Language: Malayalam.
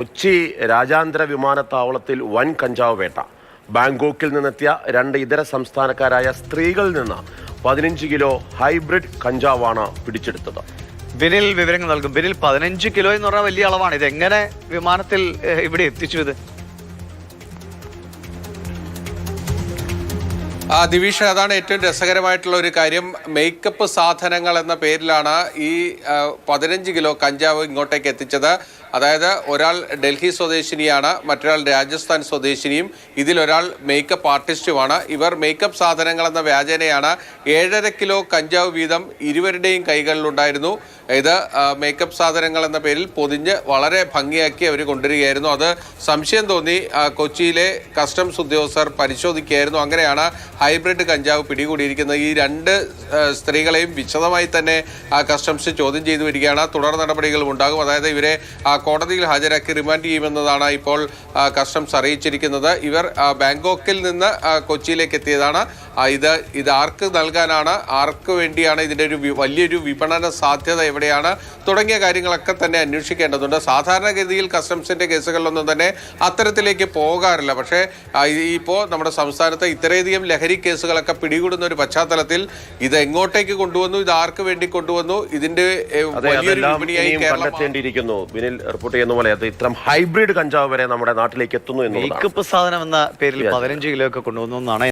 കൊച്ചി രാജ്യാന്തര വിമാനത്താവളത്തിൽ വൻ കഞ്ചാവ് വേട്ട. ബാങ്കോക്കിൽ നിന്നെത്തിയ 2 ഇതര സംസ്ഥാനക്കാരായ സ്ത്രീകളിൽ നിന്ന് 15 കിലോ ഹൈബ്രിഡ് കഞ്ചാവാണ് പിടിച്ചെടുത്തത്. ബിനിൽ വിവരങ്ങൾ നൽകും. ബിനിൽ 15 കിലോ എന്ന് പറഞ്ഞാൽ വലിയ അളവാണ്. ഇത് എങ്ങനെ വിമാനത്തിൽ ഇവിടെ എത്തിച്ചു? ഇത് ദിവിഷ, അതാണ് ഏറ്റവും രസകരമായിട്ടുള്ള ഒരു കാര്യം. മേക്കപ്പ് സാധനങ്ങൾ എന്ന പേരിലാണ് ഈ 15 കിലോ കഞ്ചാവ് ഇങ്ങോട്ടേക്ക് എത്തിച്ചത്. അതായത് ഒരാൾ ഡൽഹി സ്വദേശിനിയാണ്, മറ്റൊരാൾ രാജസ്ഥാൻ സ്വദേശിനിയും, ഇതിലൊരാൾ മേക്കപ്പ് ആർട്ടിസ്റ്റുമാണ്. ഇവർ മേക്കപ്പ് സാധനങ്ങൾ എന്ന വ്യാജേനയാണ് 7.5 കിലോ കഞ്ചാവ് വീതം ഇരുവരുടെയും കൈകളിലുണ്ടായിരുന്നു. ഇത് മേക്കപ്പ് സാധനങ്ങൾ എന്ന പേരിൽ പൊതിഞ്ഞ് വളരെ ഭംഗിയാക്കി അവർ കൊണ്ടുവരികയായിരുന്നു. അത് സംശയം തോന്നി കൊച്ചിയിലെ കസ്റ്റംസ് ഉദ്യോഗസ്ഥർ പരിശോധിക്കുകയായിരുന്നു. അങ്ങനെയാണ് ഹൈബ്രിഡ് കഞ്ചാവ് പിടികൂടിയിരിക്കുന്നത്. ഈ 2 സ്ത്രീകളെയും വിശദമായി തന്നെ കസ്റ്റംസ് ചോദ്യം ചെയ്തു വരികയാണ്. തുടർ നടപടികളും ഉണ്ടാകും. അതായത് ഇവരെ കോടതിയിൽ ഹാജരാക്കി റിമാൻഡ് ചെയ്യുമെന്നതാണ് ഇപ്പോൾ കസ്റ്റംസ് അറിയിച്ചിരിക്കുന്നത്. ഇവർ ബാങ്കോക്കിൽ നിന്ന് കൊച്ചിയിലേക്ക് എത്തിയതാണ്. ഇത് ആർക്ക് നൽകാനാണ്, ആർക്ക് വേണ്ടിയാണ്, ഇതിൻ്റെ ഒരു വലിയൊരു വിപണന സാധ്യത എവിടെയാണ് തുടങ്ങിയ കാര്യങ്ങളൊക്കെ തന്നെ അന്വേഷിക്കേണ്ടതുണ്ട്. സാധാരണഗതിയിൽ കസ്റ്റംസിൻ്റെ കേസുകളിലൊന്നും തന്നെ അത്തരത്തിലേക്ക് പോകാറില്ല. പക്ഷേ ഇപ്പോൾ നമ്മുടെ സംസ്ഥാനത്ത് ഇത്രയധികം ലഹരി കേസുകളൊക്കെ പിടികൂടുന്ന ഒരു പശ്ചാത്തലത്തിൽ ഇത് എങ്ങോട്ടേക്ക് കൊണ്ടുവന്നു, ഇത് ആർക്ക് വേണ്ടി കൊണ്ടുവന്നു, ഇതിന്റെ വലിയൊരു വിപണിയായി കണ്ടെത്തേണ്ടിയിരിക്കുന്നു. ബിനിൽ റിപ്പോർട്ട് ചെയ്യുന്ന പോലെ അത് ഇത്തരം ഹൈബ്രിഡ് കഞ്ചാവ് വരെ നമ്മുടെ നാട്ടിലേക്ക് എത്തുന്നു എന്നുള്ളതാണ്. മേക്കപ്പ് സാധനം എന്ന പേരിൽ 15 കിലോ ഒക്കെ കൊണ്ടുവന്നു എന്നാണ്